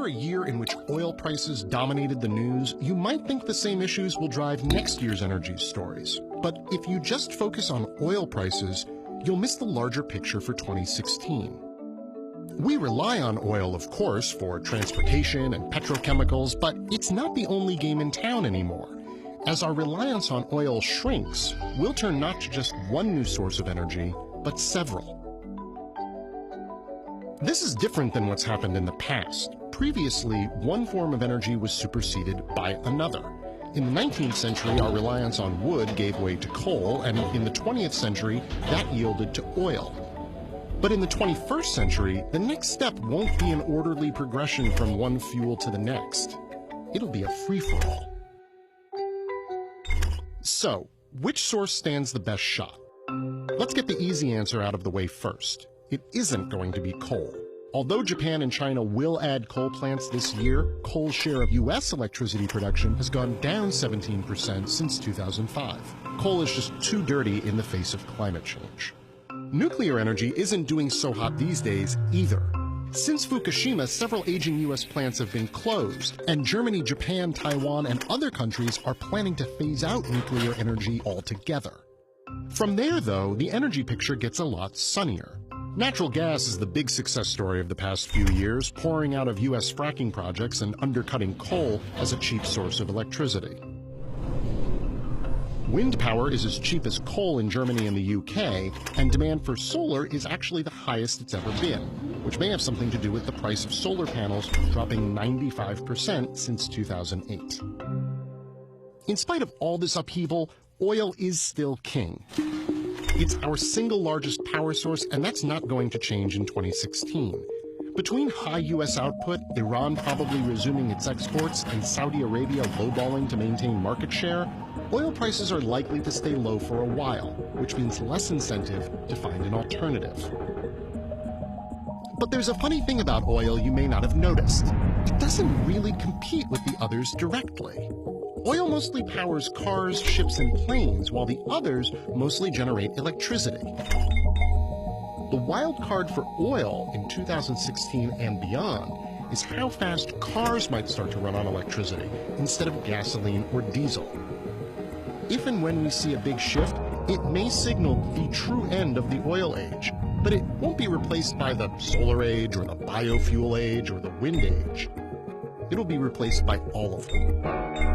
After a year in which oil prices dominated the news, you might think the same issues will drive next year's energy stories. But if you just focus on oil prices, you'll miss the larger picture for 2016. We rely on oil, of course, for transportation and petrochemicals, but it's not the only game in town anymore. As our reliance on oil shrinks, we'll turn not to just one new source of energy, but several. This is different than what's happened in the past. Previously, one form of energy was superseded by another. In the 19th century, our reliance on wood gave way to coal, and in the 20th century, that yielded to oil. But in the 21st century, the next step won't be an orderly progression from one fuel to the next. It'll be a free-for-all. So, which source stands the best shot? Let's get the easy answer out of the way first. It isn't going to be coal. Although Japan and China will add coal plants this year, coal's share of U.S. electricity production has gone down 17% since 2005. Coal is just too dirty in the face of climate change. Nuclear energy isn't doing so hot these days either. Since Fukushima, several aging U.S. plants have been closed, and Germany, Japan, Taiwan, and other countries are planning to phase out nuclear energy altogether. From there, though, the energy picture gets a lot sunnier. Natural gas is the big success story of the past few years, pouring out of U.S. fracking projects and undercutting coal as a cheap source of electricity. Wind power is as cheap as coal in Germany and the UK, and demand for solar is actually the highest it's ever been, which may have something to do with the price of solar panels dropping 95% since 2008. In spite of all this upheaval, oil is still king. It's our single largest power source, and that's not going to change in 2016. Between high U.S. output, Iran probably resuming its exports, and Saudi Arabia lowballing to maintain market share, oil prices are likely to stay low for a while, which means less incentive to find an alternative. But there's a funny thing about oil you may not have noticed. It doesn't really compete with the others directly. Oil mostly powers cars, ships, and planes, while the others mostly generate electricity. The wild card for oil in 2016 and beyond is how fast cars might start to run on electricity instead of gasoline or diesel. If and when we see a big shift, it may signal the true end of the oil age, but it won't be replaced by the solar age or the biofuel age or the wind age. It'll be replaced by all of them.